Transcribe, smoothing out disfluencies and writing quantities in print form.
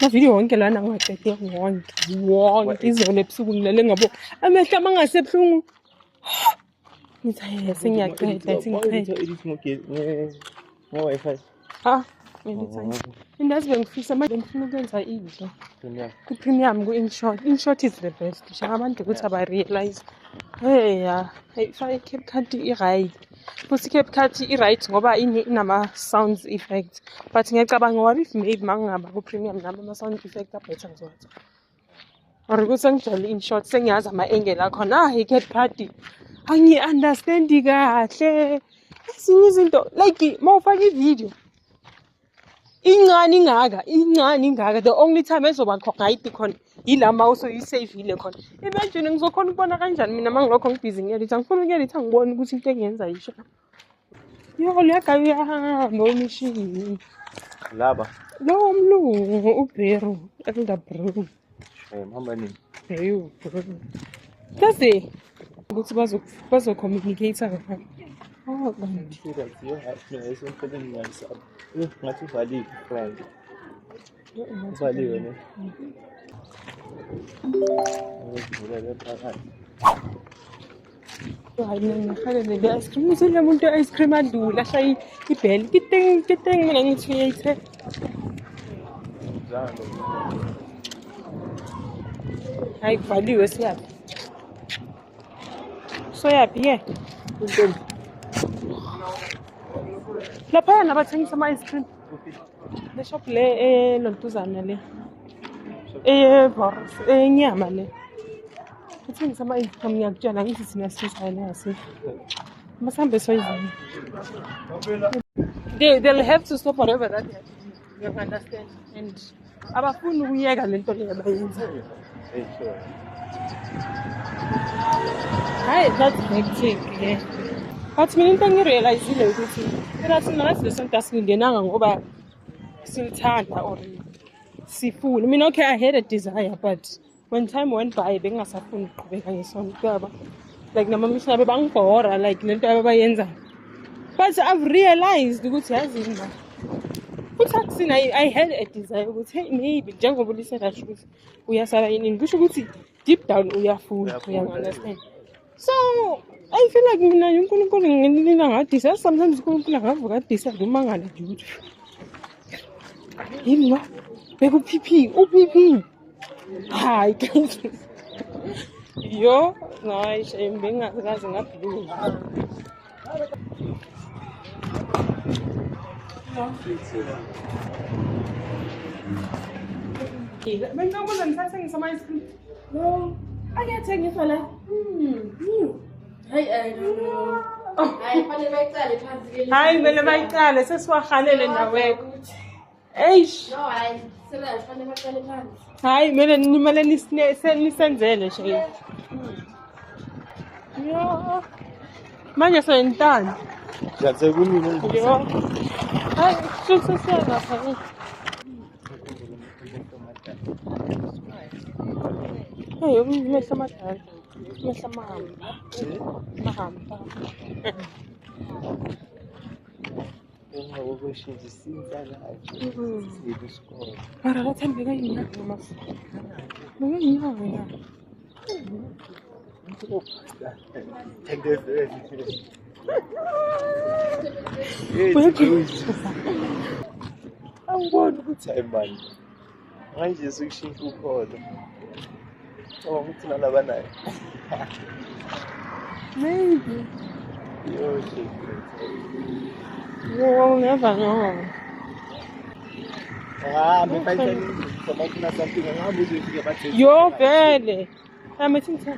video wonke lana ngaqede wonke izolo ebusuku ngilale ngabo amehla mangasebuhlungu ngithi sengiyaqeda Wi-Fi. Indazi bengifisa manje ngifuna ukwenza into ku-premium ku-InShot is the best abantu ukuthi aba-realize ifake i-CapCut i-right futhi i-CapCut i-right ngoba inama-sound effects but ngiyacabanga what if maybe mangingaba ku-premium nami ama-sound effect abhetha ngizowathi or ukuthi sengijwayele i-InShot sengiyazi ama-angle akhona i-CapCut angiyi-understandi kahle ezinye izinto like mawufaka ivideo incane ingaka the only time ezoba khona khona yila mouse uyisavile khona imagine ngizokhona ukubona kanjani mina mangilokho ngibhizi ngiyeditha ngifuna ukuyeditha ngibone ukuthi into engiyenza yisho uyahamba umshini Laba. lo mlungu uBeru elder bro Mhamba nini? bro kaze ukuthi bazocommunicate ngaphakathi ngathi uvaliwe friend. Uvaliwe ne? hayi mina ngihale le ice cream usile umuntu ice cream adlula hla ibheli kiteng mina ngithi uyayithe hayi kuvaliwe siyaphi soyaphi laphayana bathengisa ama-ice cream le shop le elontuzana le enyama le bathengisa ama-ice cream ngiyakutshela ngithi thina sisayele ngasihle masihambe soyizana they'll have to stop whatever that they are doing. You understand and abafuni ukuyeka lento leyo abayenza hayi that's hectic but mina into engirealizile ukuthi thina nathi lesonto asingenanga ngoba silithanda or sifuna mina okay I had a desire but when time went by bengasafuni ukuqhubeka ngesonto kuyaba like namamisa bebangibhora like lento abayenza but I've realized ukuthi yazini la futhi akusina I had a desire ukuthi hey maybe njengoba ulisela ukuthi uyasaba yini kusho ukuthi deep down uyafuna understand so I feel like mina uNkulunkulu nginilila ngadisa sometimes uNkulunkulu ngavuka adisa ngumangala nje yini lo beku PP hayi yo no shame bengazi ngabhulu Benga kuze ngithathe ama-ice cream. No. Ayathengisa la. Hayi hayi fanele bayiqale phansi ke. Hayi vele bayiqale sesiwahalele ndaweko. Eish. No hayi sela fanele baqale phansi. Hayi mina nimele nisenzele nje. Yo. Manje sentani. Yaze kunini Yo. Hayi sisiyana phela. Hey, umehla amadala. Umehla mahamba. Ngokushintsha isintsana nje. Sibe isikole. Mara lathembeka yini mama? Ngiyina. Angiboni ukuthi hayi manje. Manje sekushintsha ukholo. Ukuthi nalaba nayo. Maybe. Yo shit. You never know. Mefanya nini? Sababu kuna something ngabuzi ufike bathi. Yo vele. Amethi ngithe.